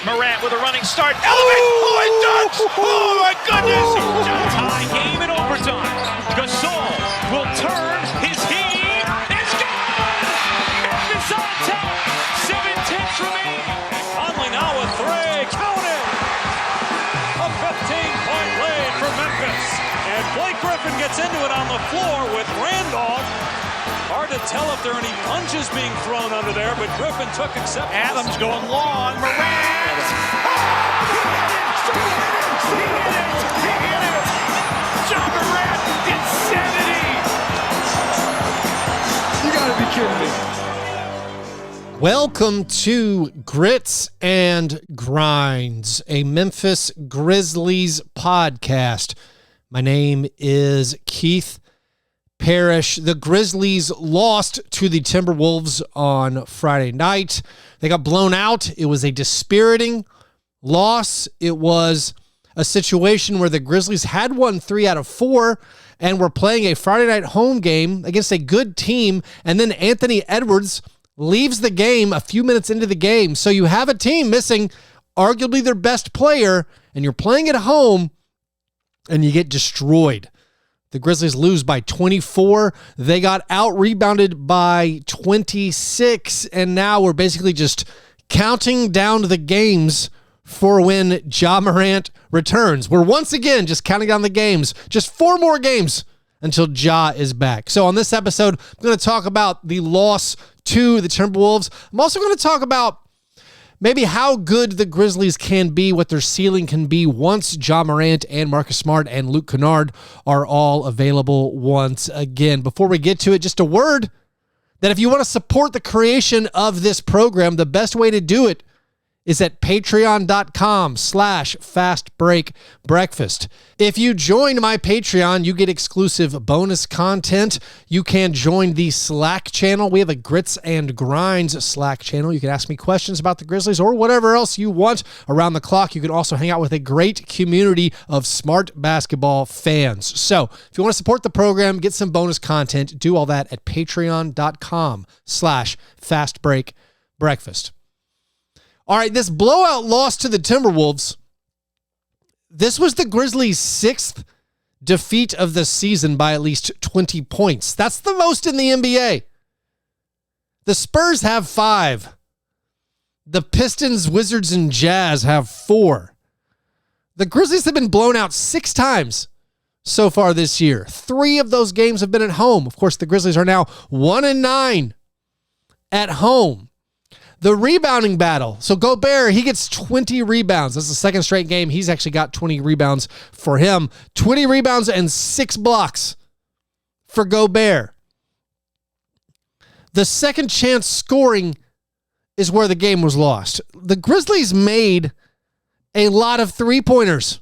Morant with a running start. Elevates. Oh, it dunks. Oh, my goodness. Tie game in overtime. Gasol will turn. His heave is gone. Memphis on top. 7-10 remaining. Conley now with three. Count it. A 15-point lead for Memphis. And Blake Griffin gets into it on the floor with Randolph. Hard to tell if there are any punches being thrown under there, but Griffin took acceptance. Adams going long. Morant. He hit it. Ja Morant. Insanity. You gotta be kidding me. Welcome to Grits and Grinds, a Memphis Grizzlies podcast. My name is Keith Parrish. The Grizzlies lost to the Timberwolves on Friday night. They got blown out. It was a dispiriting loss. It was a situation where the Grizzlies had won 3 out of 4 and were playing a Friday night home game against a good team. And then Anthony Edwards leaves the game a few minutes into the game. So you have a team missing arguably their best player, and you're playing at home and you get destroyed. The Grizzlies lose by 24. They got out-rebounded by 26, and now we're basically just counting down the games for when Ja Morant returns. We're once again just counting down the games. Just 4 more games until Ja is back. So on this episode, I'm going to talk about the loss to the Timberwolves. I'm also going to talk about maybe how good the Grizzlies can be, what their ceiling can be once Ja Morant and Marcus Smart and Luke Kennard are all available once again. Before we get to it, just a word that if you want to support the creation of this program, the best way to do it is at patreon.com/fastbreakbreakfast. If you join my Patreon, you get exclusive bonus content. You can join the Slack channel. We have a Grits and Grinds Slack channel. You can ask me questions about the Grizzlies or whatever else you want around the clock. You can also hang out with a great community of smart basketball fans. So if you want to support the program, get some bonus content, do all that at patreon.com/fastbreakbreakfast. All right, this blowout loss to the Timberwolves, this was the Grizzlies' 6th defeat of the season by at least 20 points. That's the most in the NBA. The Spurs have 5. The Pistons, Wizards, and Jazz have 4. The Grizzlies have been blown out 6 times so far this year. 3 of those games have been at home. Of course, the Grizzlies are now 1-9 at home. The rebounding battle. So Gobert, he gets 20 rebounds. That's the second straight game. He's actually got 20 rebounds for him. 20 rebounds and 6 blocks for Gobert. The second chance scoring is where the game was lost. The Grizzlies made a lot of three-pointers.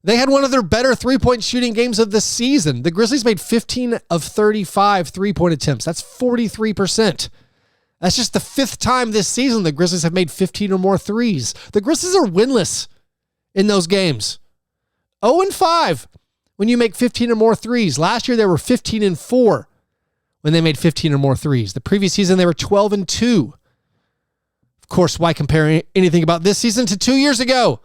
They had one of their better three-point shooting games of the season. The Grizzlies made 15 of 35 three-point attempts. That's 43%. That's just the 5th time this season the Grizzlies have made 15 or more threes. The Grizzlies are winless in those games. 0-5 when you make 15 or more threes. Last year they were 15-4 when they made 15 or more threes. The previous season they were 12-2. Of course, why compare anything about this season to 2 years ago?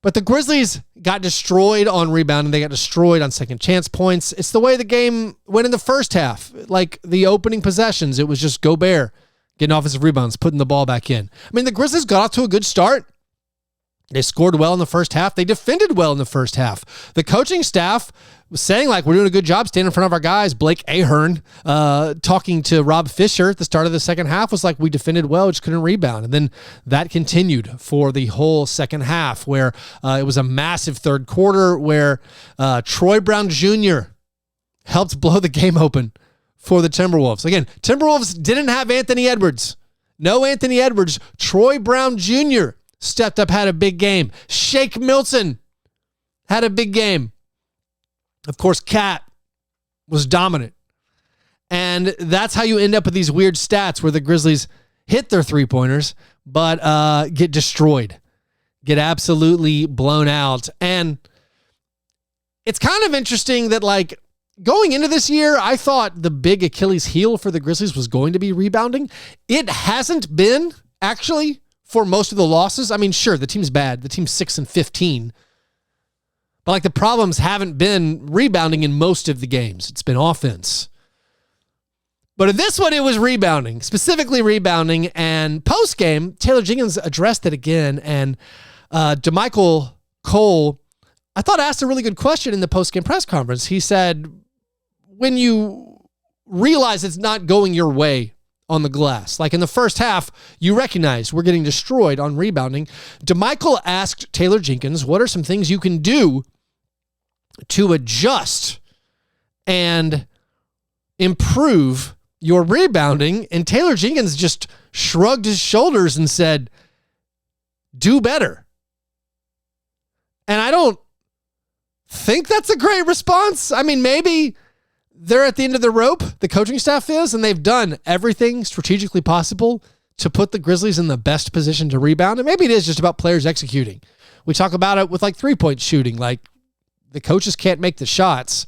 But the Grizzlies got destroyed on rebounding. They got destroyed on second chance points. It's the way the game went in the first half. Like the opening possessions, it was just Gobert getting offensive rebounds, putting the ball back in. I mean, the Grizzlies got off to a good start. They scored well in the first half. They defended well in the first half. The coaching staff was saying, like, we're doing a good job standing in front of our guys. Blake Ahern, talking to Rob Fisher at the start of the second half, was like, we defended well, just couldn't rebound. And then that continued for the whole second half, where it was a massive third quarter where Troy Brown Jr. helped blow the game open for the Timberwolves. Again, Timberwolves didn't have Anthony Edwards. No Anthony Edwards. Troy Brown Jr. stepped up, had a big game. Shake Milton had a big game. Of course, Cat was dominant. And that's how you end up with these weird stats where the Grizzlies hit their three-pointers, but get destroyed, get absolutely blown out. And it's kind of interesting that, like, going into this year, I thought the big Achilles heel for the Grizzlies was going to be rebounding. It hasn't been, actually, for most of the losses. I mean, sure, the team's bad. The team's 6-15. But like the problems haven't been rebounding in most of the games. It's been offense. But in this one, it was rebounding, specifically rebounding. And post-game, Taylor Jenkins addressed it again. And DeMichael Cole, I thought, asked a really good question in the post-game press conference. He said, when you realize it's not going your way on the glass, like in the first half, you recognize we're getting destroyed on rebounding. DeMichael asked Taylor Jenkins, what are some things you can do to adjust and improve your rebounding? And Taylor Jenkins just shrugged his shoulders and said, do better. And I don't think that's a great response. I mean, maybe they're at the end of the rope, the coaching staff is, and they've done everything strategically possible to put the Grizzlies in the best position to rebound. And maybe it is just about players executing. We talk about it with like 3-point shooting, like the coaches can't make the shots.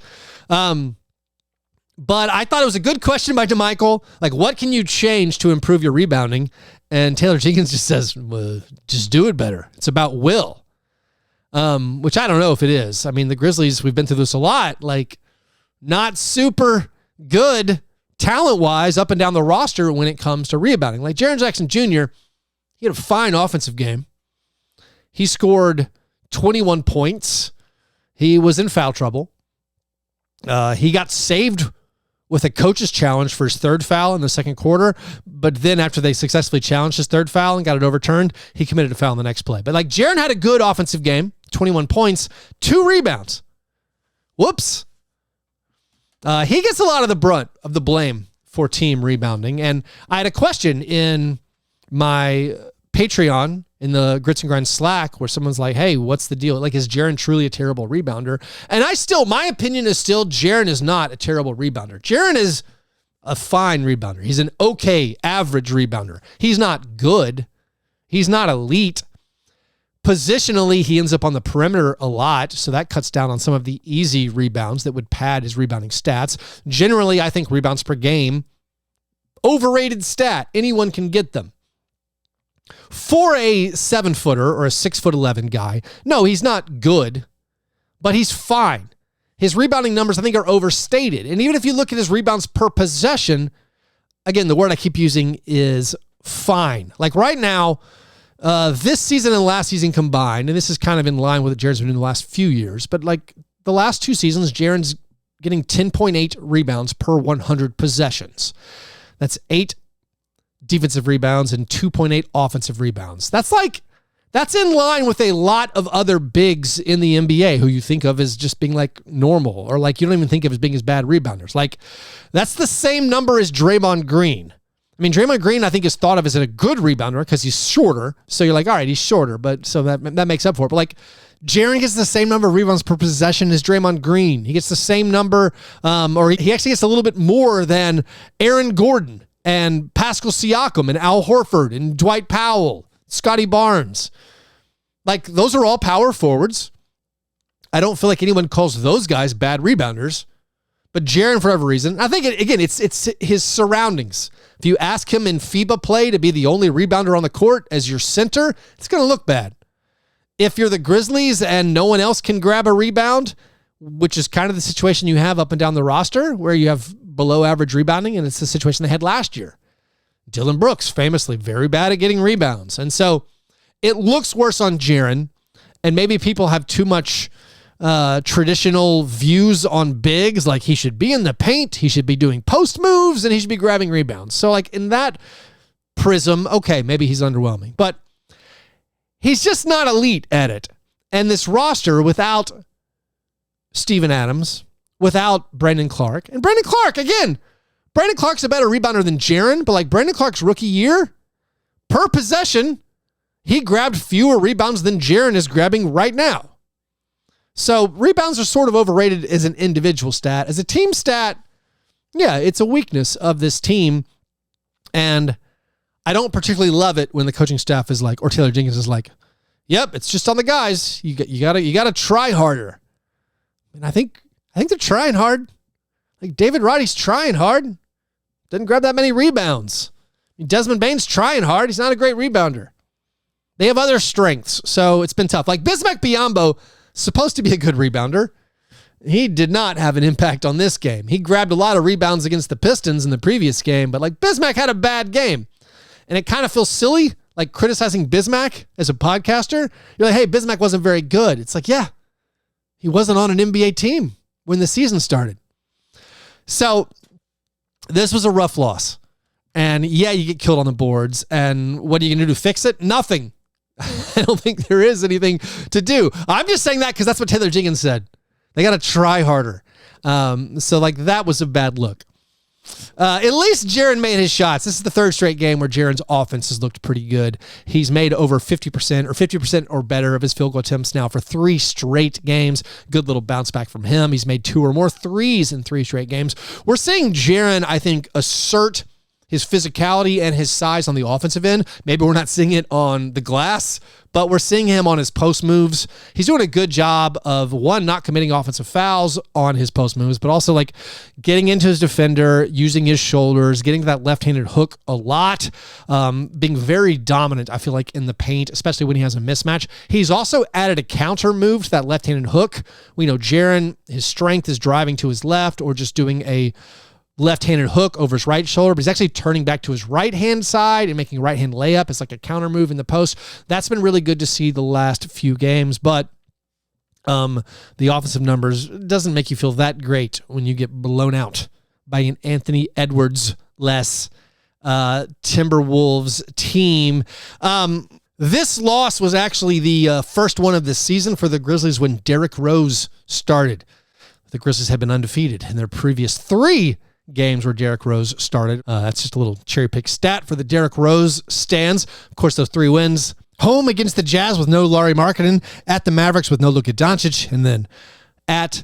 But I thought it was a good question by DeMichael. Like, what can you change to improve your rebounding? And Taylor Jenkins just says, well, just do it better. It's about will. Which I don't know if it is. I mean, the Grizzlies, we've been through this a lot, like not super good talent-wise up and down the roster when it comes to rebounding. Like Jaren Jackson Jr., he had a fine offensive game. He scored 21 points. He was in foul trouble. He got saved with a coach's challenge for his third foul in the second quarter. But then after they successfully challenged his third foul and got it overturned, he committed a foul in the next play. But like Jaren had a good offensive game, 21 points, 2 rebounds. Whoops. He gets a lot of the brunt of the blame for team rebounding. And I had a question in my Patreon in the Grits and Grinds Slack where someone's like, hey, what's the deal? Like, is Jaren truly a terrible rebounder? And my opinion is still Jaren is not a terrible rebounder. Jaren is a fine rebounder. He's an okay, average rebounder. He's not good. He's not elite. Positionally, he ends up on the perimeter a lot, so that cuts down on some of the easy rebounds that would pad his rebounding stats. Generally, I think rebounds per game, overrated stat. Anyone can get them. For a 7-footer or a 6'11" guy, no, he's not good, but he's fine. His rebounding numbers, I think, are overstated. And even if you look at his rebounds per possession, again, the word I keep using is fine. Like right now, this season and last season combined, and this is kind of in line with what Jaren's been doing the last few years, but like the last 2 seasons, Jaren's getting 10.8 rebounds per 100 possessions. That's 8 defensive rebounds and 2.8 offensive rebounds. That's in line with a lot of other bigs in the NBA who you think of as just being like normal, or like you don't even think of as being as bad rebounders. Like that's the same number as Draymond Green. I mean, Draymond Green, I think, is thought of as a good rebounder because he's shorter. So you're like, all right, he's shorter, but so that makes up for it. But like, Jaren gets the same number of rebounds per possession as Draymond Green. He gets the same number, or he actually gets a little bit more than Aaron Gordon and Pascal Siakam and Al Horford and Dwight Powell, Scotty Barnes. Like, those are all power forwards. I don't feel like anyone calls those guys bad rebounders. But Jaren, for whatever reason, I think, it's his surroundings. If you ask him in FIBA play to be the only rebounder on the court as your center, it's going to look bad. If you're the Grizzlies and no one else can grab a rebound, which is kind of the situation you have up and down the roster, where you have below average rebounding, and it's the situation they had last year. Dylan Brooks, famously very bad at getting rebounds. And so it looks worse on Jaren, and maybe people have too much traditional views on bigs, like he should be in the paint, he should be doing post moves, and he should be grabbing rebounds. So like in that prism, okay, maybe he's underwhelming, but he's just not elite at it. And this roster without Steven Adams, without Brandon Clark, and Brandon Clark, again, Brandon Clark's a better rebounder than Jaren, but like Brandon Clark's rookie year, per possession, he grabbed fewer rebounds than Jaren is grabbing right now. So rebounds are sort of overrated as an individual stat. As a team stat, yeah, it's a weakness of this team. And I don't particularly love it when the coaching staff is like, or Taylor Jenkins is like, yep, it's just on the guys. You gotta try harder. And I think they're trying hard. Like David Roddy's trying hard. Didn't grab that many rebounds. Desmond Bain's trying hard. He's not a great rebounder. They have other strengths, so it's been tough. Like Bismack Biyombo, supposed to be a good rebounder. He did not have an impact on this game. He grabbed a lot of rebounds against the Pistons in the previous game, but like Bismack had a bad game. And it kind of feels silly, like criticizing Bismack as a podcaster. You're like, hey, Bismack wasn't very good. It's like, yeah, he wasn't on an NBA team when the season started. So this was a rough loss. And yeah, you get killed on the boards. And what are you going to do to fix it? Nothing. I don't think there is anything to do. I'm just saying that because that's what Taylor Jenkins said. They got to try harder. So like that was a bad look. At least Jaren made his shots. This is the third straight game where Jaren's offense has looked pretty good. He's made over 50% or 50% or better of his field goal attempts now for 3 straight games. Good little bounce back from him. He's made 2 or more threes in 3 straight games. We're seeing Jaren, I think, assert his physicality and his size on the offensive end. Maybe we're not seeing it on the glass, but we're seeing him on his post moves. He's doing a good job of, one, not committing offensive fouls on his post moves, but also like getting into his defender, using his shoulders, getting that left-handed hook a lot, being very dominant, I feel like, in the paint, especially when he has a mismatch. He's also added a counter move to that left-handed hook. We know Jaren, his strength is driving to his left or just doing a left-handed hook over his right shoulder, but he's actually turning back to his right-hand side and making a right-hand layup. It's like a counter move in the post. That's been really good to see the last few games, but the offensive numbers doesn't make you feel that great when you get blown out by an Anthony Edwards-less Timberwolves team. This loss was actually the first one of the season for the Grizzlies when Derrick Rose started. The Grizzlies had been undefeated in their previous 3 games where Derrick Rose started. That's just a little cherry pick stat for the Derrick Rose stands. Of course, those 3 wins. Home against the Jazz with no Lauri Markkanen, at the Mavericks with no Luka Doncic, and then at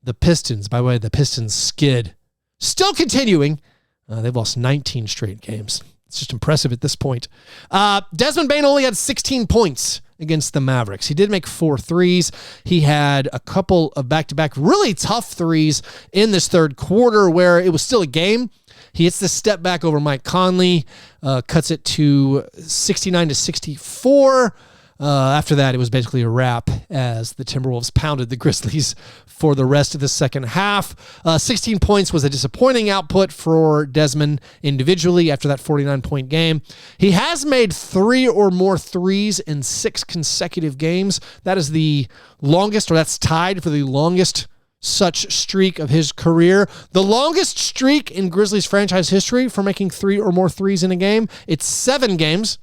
the Pistons. By the way, the Pistons skid. Still continuing. They've lost 19 straight games. It's just impressive at this point. Desmond Bane only had 16 points against the Mavericks. He did make 4 threes. He had a couple of back-to-back really tough threes in this third quarter where it was still a game. He hits the step back over Mike Conley, cuts it to 69-64. After that, it was basically a wrap as the Timberwolves pounded the Grizzlies for the rest of the second half. 16 points was a disappointing output for Desmond individually after that 49-point game. He has made 3 or more threes in 6 consecutive games. That is the longest, or that's tied for the longest such streak of his career. The longest streak in Grizzlies franchise history for making 3 or more threes in a game. It's 7 games,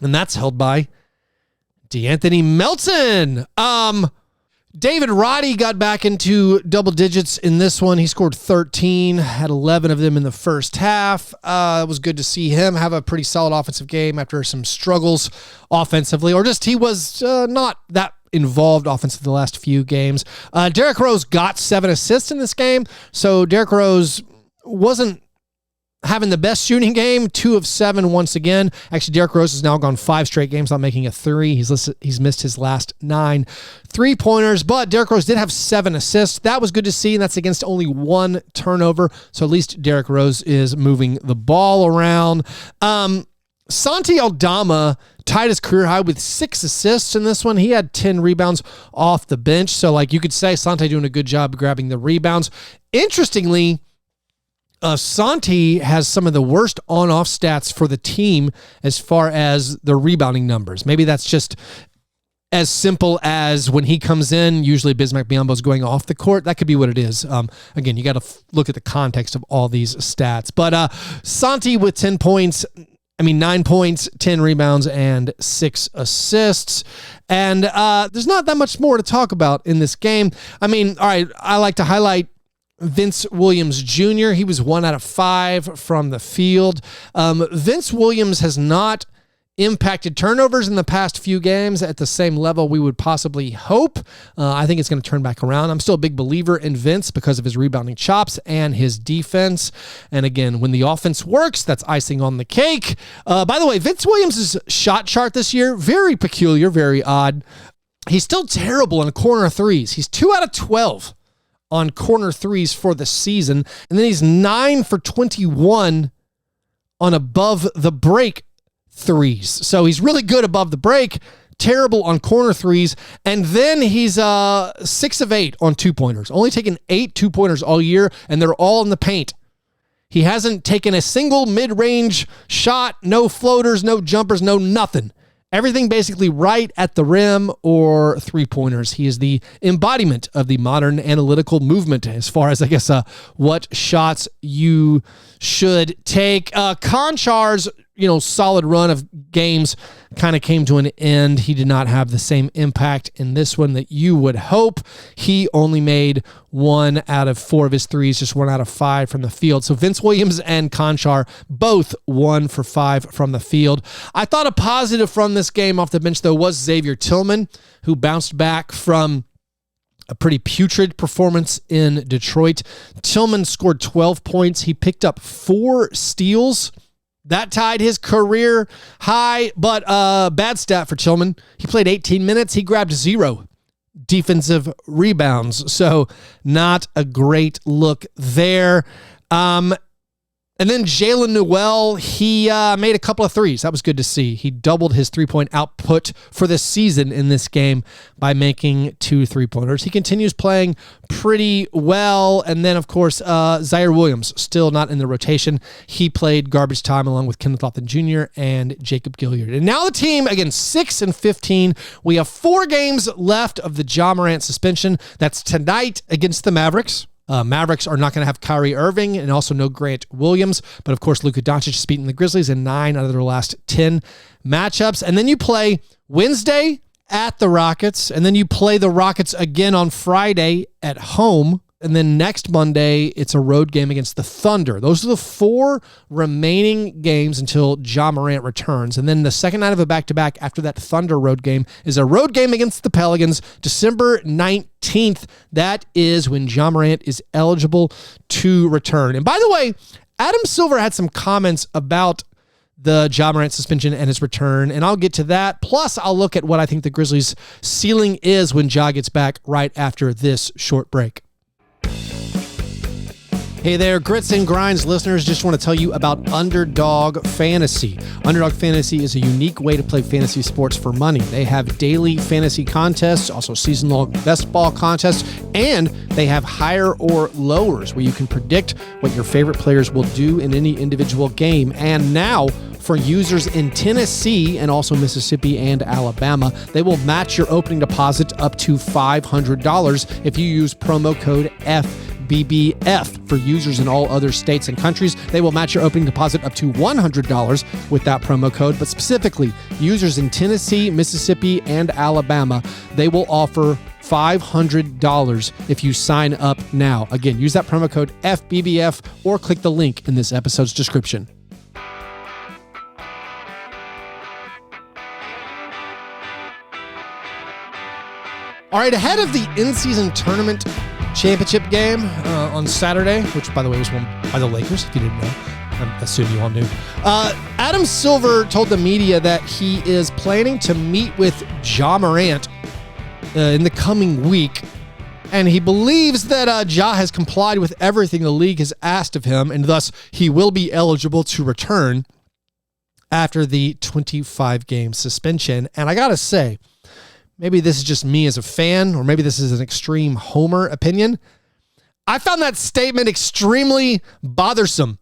and that's held by DeAnthony Melton. David Roddy got back into double digits in this one. He scored 13, had 11 of them in the first half. It was good to see him have a pretty solid offensive game after some struggles offensively, or just he was not that involved offensively the last few games. Derrick Rose got 7 assists in this game, so Derrick Rose wasn't having the best shooting game, 2 of 7 once again. Actually, Derrick Rose has now gone 5 straight games without making a 3. He's missed his last 9 3-pointers, but Derrick Rose did have 7 assists. That was good to see, and that's against only 1 turnover. So at least Derrick Rose is moving the ball around. Santi Aldama tied his career high with 6 assists in this one. He had 10 rebounds off the bench. So like you could say Santi doing a good job grabbing the rebounds. Interestingly, Santi has some of the worst on-off stats for the team as far as the rebounding numbers. Maybe that's just as simple as when he comes in, usually Bismack Biyombo's going off the court. That could be what it is. Again, you got to look at the context of all these stats. But Santi with 9 points, 10 rebounds, and 6 assists. And there's not that much more to talk about in this game. All right, I like to highlight Vince Williams Jr. He was 1 out of 5 from the field. Vince Williams has not impacted turnovers in the past few games at the same level we would possibly hope. I think it's going to turn back around. I'm still a big believer in Vince because of his rebounding chops and his defense. And again, when the offense works, that's icing on the cake. By the way, Vince Williams' shot chart this year, very peculiar, very odd. He's still terrible on corner threes. He's 2 out of 12 on corner threes for the season. And then he's 9 for 21 on above the break threes. So he's really good above the break, terrible on corner threes, and then he's 6 of 8 on two-pointers. Only taken 8 two-pointers all year, and they're all in the paint. He hasn't taken a single mid-range shot, no floaters, no jumpers, no nothing. Everything basically right at the rim or three-pointers. He is the embodiment of the modern analytical movement as far as, I guess, what shots you should take. Konchar's, solid run of games kind of came to an end. He did not have the same impact in this one that you would hope. He only made 1 out of 4 of his threes, just 1 out of 5 from the field. So Vince Williams and Konchar, both 1 for 5 from the field. I thought a positive from this game off the bench, though, was Xavier Tillman, who bounced back from a pretty putrid performance in Detroit. Tillman scored 12 points. He picked up 4 steals. That tied his career high, but bad stat for Tillman. He played 18 minutes. He grabbed 0 defensive rebounds. So not a great look there. And then Jalen Newell, he made a couple of threes. That was good to see. He doubled his three-point output for the season in this game by making 2 three-pointers. He continues playing pretty well. And then, of course, Zaire Williams, still not in the rotation. He played garbage time along with Kenneth Lofton Jr. and Jacob Gilyard. And now the team, again, 6-15. We have 4 games left of the Ja Morant suspension. That's tonight against the Mavericks. Mavericks are not going to have Kyrie Irving and also no Grant Williams. But, of course, Luka Doncic is beating the Grizzlies in 9 out of their last 10 matchups. And then you play Wednesday at the Rockets. And then you play the Rockets again on Friday at home. And then next Monday, it's a road game against the Thunder. Those are the 4 remaining games until Ja Morant returns. And then the second night of a back-to-back after that Thunder road game is a road game against the Pelicans, December 19th. That is when Ja Morant is eligible to return. And by the way, Adam Silver had some comments about the Ja Morant suspension and his return, and I'll get to that. Plus, I'll look at what I think the Grizzlies' ceiling is when Ja gets back right after this short break. Hey there, Grits and Grinds listeners. Just want to tell you about Underdog Fantasy. Underdog Fantasy is a unique way to play fantasy sports for money. They have daily fantasy contests, also season-long best ball contests, and they have higher or lowers where you can predict what your favorite players will do in any individual game. And now, for users in Tennessee and also Mississippi and Alabama, they will match your opening deposit up to $500 if you use promo code FBBF. For users in all other states and countries, they will match your opening deposit up to $100 with that promo code. But specifically, users in Tennessee, Mississippi, and Alabama, they will offer $500 if you sign up now. Again, use that promo code FBBF or click the link in this episode's description. All right, ahead of the in-season tournament championship game on Saturday, which, by the way, was won by the Lakers, if you didn't know. I'm assuming you all knew. Adam Silver told the media that he is planning to meet with Ja Morant in the coming week, and he believes that Ja has complied with everything the league has asked of him, and thus he will be eligible to return after the 25-game suspension. And I gotta say, maybe this is just me as a fan, or maybe this is an extreme homer opinion. I found that statement extremely bothersome.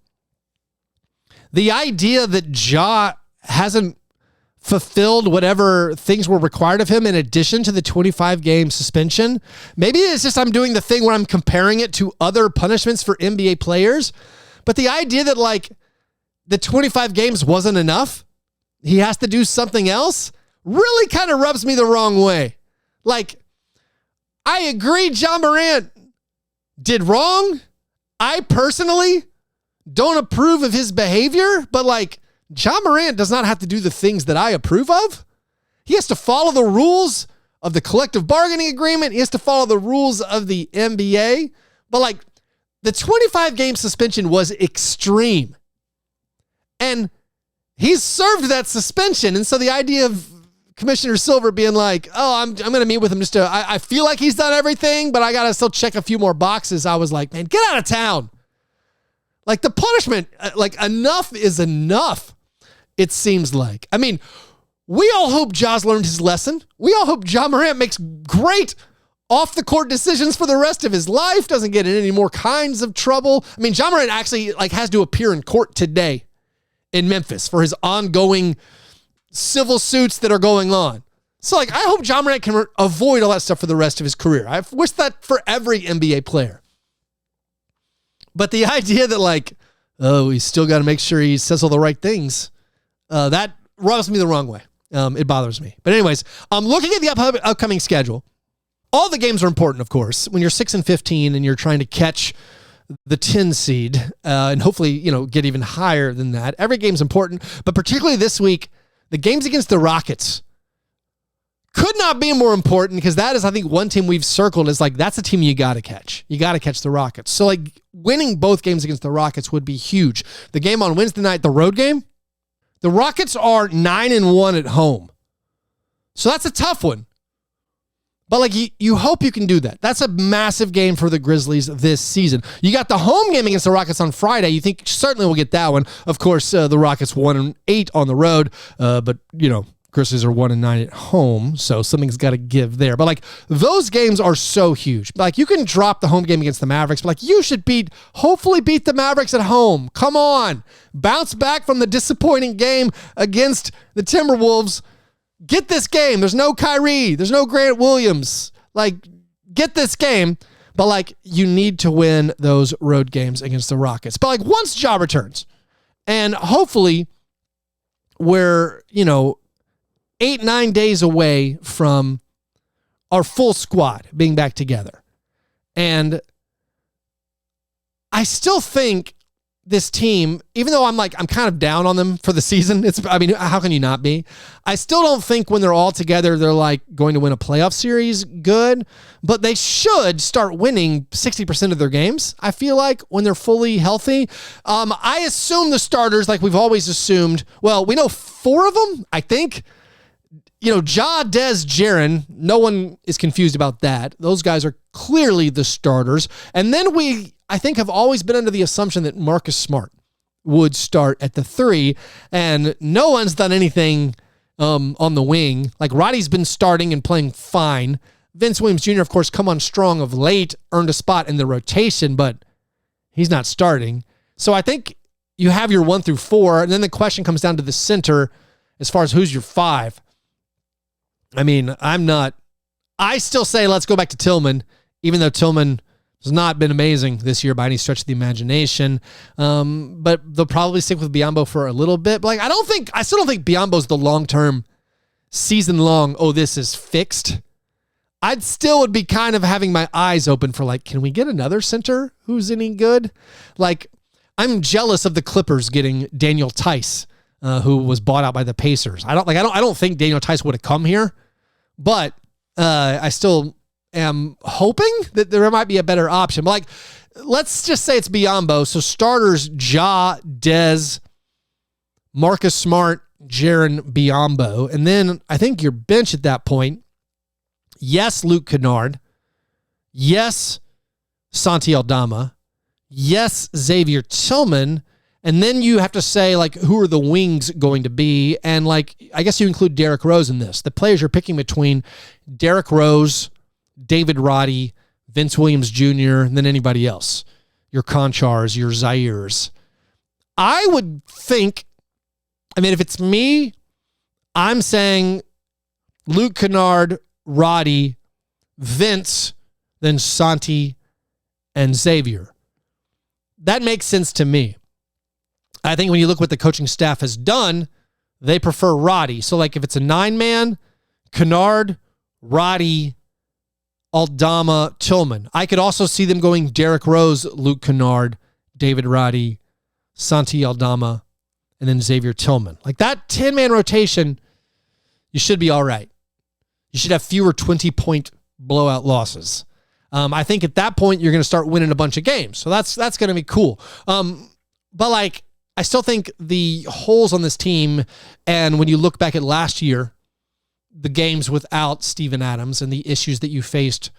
The idea that Ja hasn't fulfilled whatever things were required of him in addition to the 25-game suspension. Maybe it's just I'm doing the thing where I'm comparing it to other punishments for NBA players. But the idea that, like, the 25 games wasn't enough, he has to do something else, really kind of rubs me the wrong way. Like, I agree Ja Morant did wrong. I personally don't approve of his behavior, but, like, Ja Morant does not have to do the things that I approve of. He has to follow the rules of the collective bargaining agreement. He has to follow the rules of the NBA. But, like, the 25-game suspension was extreme. And he's served that suspension. And so the idea of Commissioner Silver being like, oh, I'm going to meet with him just to, I feel like he's done everything, but I got to still check a few more boxes. I was like, man, get out of town. Like, the punishment, like, enough is enough. it seems like. I mean, we all hope Ja's learned his lesson. We all hope Ja Morant makes great off-the-court decisions for the rest of his life, doesn't get in any more kinds of trouble. I mean, Ja Morant actually has to appear in court today in Memphis for his ongoing civil suits that are going on. So, I hope Ja Morant can avoid all that stuff for the rest of his career. I wish that for every NBA player. But the idea that, he's still got to make sure he says all the right things, that rubs me the wrong way. It bothers me. But anyways, I'm looking at the upcoming schedule. All the games are important, of course. When you're 6-15 and you're trying to catch the 10 seed and hopefully, get even higher than that. Every game's important, but particularly this week, the games against the Rockets could not be more important because that is, I think, one team we've circled as that's a team you got to catch. You got to catch the Rockets. So winning both games against the Rockets would be huge. The game on Wednesday night, the road game, the Rockets are 9-1 at home. So that's a tough one. But you hope you can do that. That's a massive game for the Grizzlies this season. You got the home game against the Rockets on Friday. You think certainly we'll get that one. Of course, the Rockets 1-8 on the road, but Grizzlies are 1-9 at home, so something's got to give there. But those games are so huge. You can drop the home game against the Mavericks, but you should hopefully beat the Mavericks at home. Come on, bounce back from the disappointing game against the Timberwolves. Get this game. There's no Kyrie. There's no Grant Williams. Get this game. But, you need to win those road games against the Rockets. But, once Ja returns, and hopefully we're, 8-9 days away from our full squad being back together. And I still think this team, even though I'm kind of down on them for the season, how can you not be? I still don't think when they're all together, they're going to win a playoff series good, but they should start winning 60% of their games. I feel when they're fully healthy. I assume the starters, we've always assumed, well, we know 4 of them, I think. Ja, Dez, Jaren, no one is confused about that. Those guys are clearly the starters. And then I think, have always been under the assumption that Marcus Smart would start at the 3, and no one's done anything on the wing. Roddy's been starting and playing fine. Vince Williams Jr., of course, come on strong of late, earned a spot in the rotation, but he's not starting. So I think you have your 1 through 4, and then the question comes down to the center as far as who's your 5. I still say let's go back to Tillman, even though Tillman has not been amazing this year by any stretch of the imagination. But they'll probably stick with Biyombo for a little bit. But I still don't think Biyombo's the long-term, season-long, this is fixed. I'd still would be kind of having my eyes open for can we get another center who's any good? I'm jealous of the Clippers getting Daniel Tice, who was bought out by the Pacers. I don't think Daniel Tice would have come here, but I still am hoping that there might be a better option. But let's just say it's Biyombo. So starters: Ja, Dez, Marcus Smart, Jaren, Biyombo, and then I think your bench at that point. Yes, Luke Kennard. Yes, Santi Aldama. Yes, Xavier Tillman. And then you have to say, who are the wings going to be? And, I guess you include Derrick Rose in this. The players you're picking between Derrick Rose, David Roddy, Vince Williams Jr., and then anybody else. Your Conchars, your Zaires. I would think, if it's me, I'm saying Luke Kennard, Roddy, Vince, then Santi, and Xavier. That makes sense to me. I think when you look what the coaching staff has done, they prefer Roddy. So if it's a 9-man, Kennard, Roddy, Aldama, Tillman. I could also see them going Derrick Rose, Luke Kennard, David Roddy, Santi Aldama, and then Xavier Tillman. That 10-man rotation, you should be all right. You should have fewer 20-point blowout losses. I think at that point, you're going to start winning a bunch of games. So that's going to be cool. But I still think the holes on this team, and when you look back at last year, the games without Steven Adams and the issues that you faced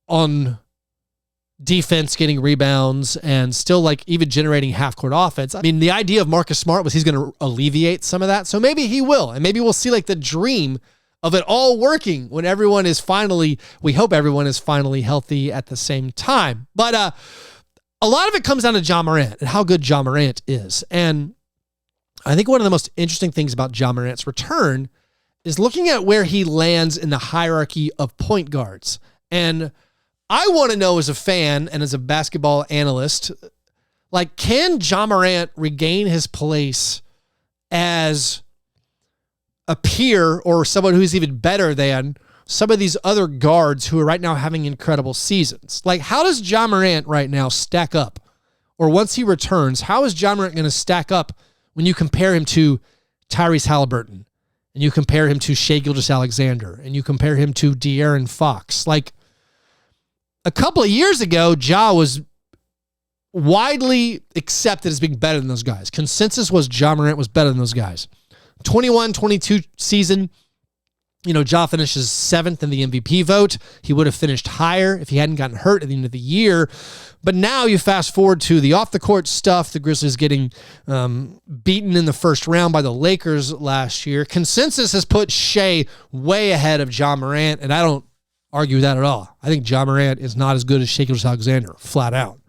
on defense, getting rebounds, and still like even generating half-court offense. I mean, the idea of Marcus Smart was he's going to alleviate some of that. So maybe he will. And maybe we'll see like the dream of it all working when everyone is finally, we hope everyone is finally healthy at the same time. But a lot of it comes down to Ja Morant and how good Ja Morant is. And I think one of the most interesting things about Ja Morant's return is looking at where he lands in the hierarchy of point guards. And I want to know as a fan and as a basketball analyst, like, can Ja Morant regain his place as a peer or someone who's even better than some of these other guards who are right now having incredible seasons? Like, how does Ja Morant right now stack up? Or once he returns, how is Ja Morant going to stack up when you compare him to Tyrese Halliburton and you compare him to Shai Gilgeous-Alexander and you compare him to De'Aaron Fox? Like, a couple of years ago, Ja was widely accepted as being better than those guys. Consensus was Ja Morant was better than those guys. 21-22 season, Ja finishes 7th in the MVP vote. He would have finished higher if he hadn't gotten hurt at the end of the year. But now you fast forward to the off-the-court stuff, the Grizzlies getting beaten in the first round by the Lakers last year. Consensus has put Shai way ahead of Ja Morant, and I don't argue that at all. I think Ja Morant is not as good as Shai Gilgeous-Alexander, flat out.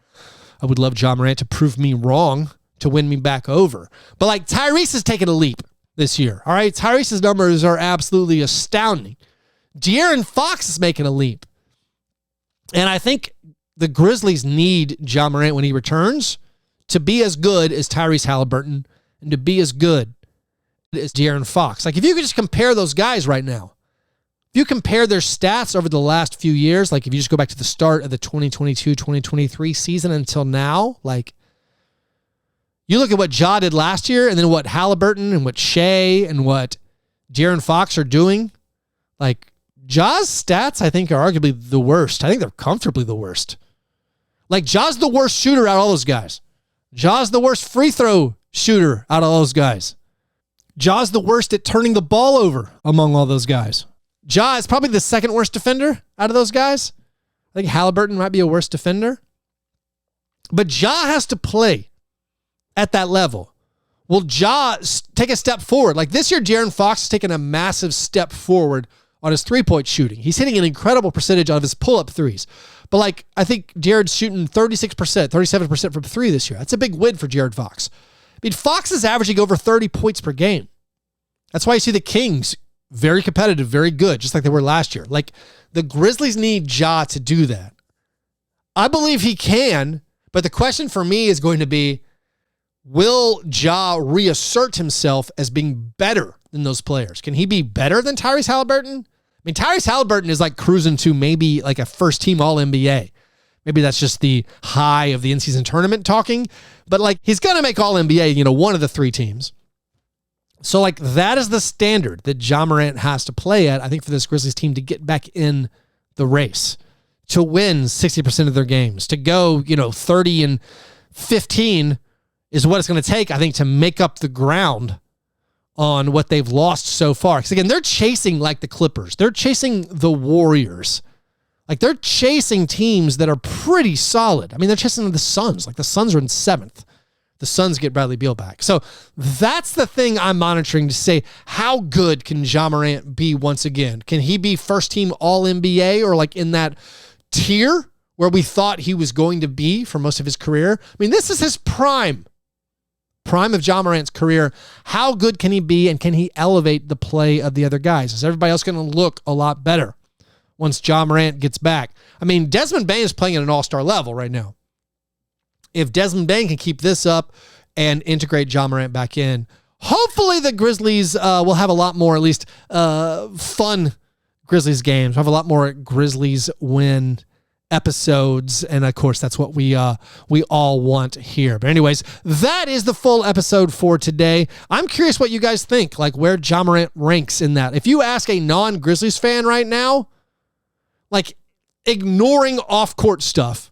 I would love Ja Morant to prove me wrong, to win me back over. But like, Tyrese has taken a leap this year. All right, Tyrese's numbers are absolutely astounding. De'Aaron Fox is making a leap. And I think the Grizzlies need Ja Morant when he returns to be as good as Tyrese Halliburton and to be as good as De'Aaron Fox. Like, if you could just compare those guys right now, if you compare their stats over the last few years, like if you just go back to the start of the 2022-2023 season until now, like, you look at what Ja did last year and then what Halliburton and what Shai and what De'Aaron Fox are doing. Like, Ja's stats, I think, are arguably the worst. I think they're comfortably the worst. Like, Ja's the worst shooter out of all those guys. Ja's the worst free throw shooter out of all those guys. Ja's the worst at turning the ball over among all those guys. Ja is probably the second worst defender out of those guys. I think Halliburton might be a worse defender. But Ja has to play at that level. Will Ja take a step forward? Like, this year, De'Aaron Fox has taken a massive step forward on his three-point shooting. He's hitting an incredible percentage out of his pull-up threes. But, like, I think De'Aaron's shooting 36%, 37% from three this year. That's a big win for De'Aaron Fox. I mean, Fox is averaging over 30 points per game. That's why you see the Kings very competitive, very good, just like they were last year. Like, the Grizzlies need Ja to do that. I believe he can, but the question for me is going to be, will Ja reassert himself as being better than those players? Can he be better than Tyrese Halliburton? I mean, Tyrese Halliburton is like cruising to maybe like a first-team All-NBA. Maybe that's just the high of the in-season tournament talking, but like, he's going to make All-NBA, one of the three teams. So like, that is the standard that Ja Morant has to play at, I think, for this Grizzlies team to get back in the race, to win 60% of their games, to go, 30-15 is what it's going to take, I think, to make up the ground on what they've lost so far. Because again, they're chasing like the Clippers. They're chasing the Warriors. Like, they're chasing teams that are pretty solid. I mean, they're chasing the Suns. Like, the Suns are in 7th. The Suns get Bradley Beal back. So that's the thing I'm monitoring to say, how good can Ja Morant be once again? Can he be first team All-NBA or like in that tier where we thought he was going to be for most of his career? I mean, this is his prime of Ja Morant's career. How good can he be, and can he elevate the play of the other guys? Is everybody else going to look a lot better once Ja Morant gets back? I mean, Desmond Bane is playing at an all-star level right now. If Desmond Bane can keep this up and integrate Ja Morant back in, hopefully the Grizzlies will have a lot more, at least fun Grizzlies games. We'll have a lot more Grizzlies win episodes, and of course that's what we all want here. But anyways, that is the full episode for today. I'm curious what you guys think, like where Ja Morant ranks in that. If you ask a non-Grizzlies fan right now, like ignoring off-court stuff,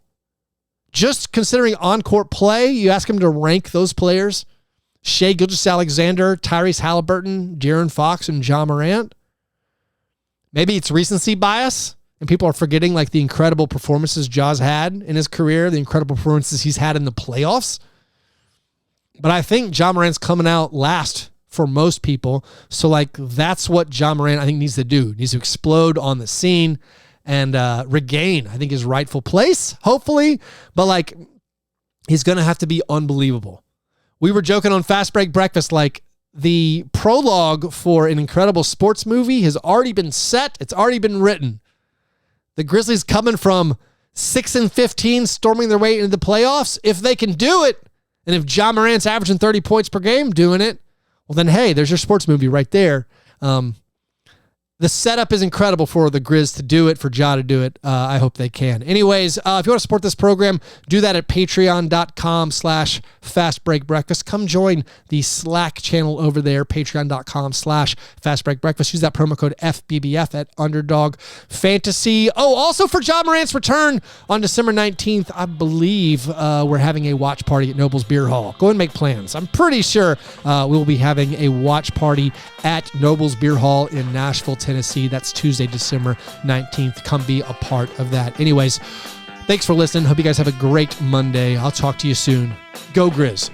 just considering on-court play, you ask him to rank those players, Shai Gilgeous-Alexander, Tyrese Halliburton, De'Aaron Fox, and Ja Morant. Maybe it's recency bias. and people are forgetting like the incredible performances Ja's had in his career, the incredible performances he's had in the playoffs. But I think Ja Morant's coming out last for most people. So like that's what Ja Morant I think needs to do. He needs to explode on the scene and regain, I think, his rightful place, hopefully. But like he's going to have to be unbelievable. We were joking on Fast Break Breakfast, like the prologue for an incredible sports movie has already been set. It's already been written. The Grizzlies coming from 6-15, storming their way into the playoffs. If they can do it, and if Ja Morant's averaging 30 points per game doing it, well then, hey, there's your sports movie right there. The setup is incredible for the Grizz to do it, for Ja to do it. I hope they can. Anyways, if you want to support this program, do that at patreon.com/fastbreakbreakfast. Come join the Slack channel over there, patreon.com/fastbreakbreakfast. Use that promo code FBBF at Underdog Fantasy. Oh, also for Ja Morant's return on December 19th, I believe we're having a watch party at Noble's Beer Hall. Go and make plans. I'm pretty sure we'll be having a watch party at Noble's Beer Hall in Nashville, Tennessee. That's Tuesday, December 19th. Come be a part of that. Anyways, thanks for listening. Hope you guys have a great Monday. I'll talk to you soon. Go Grizz.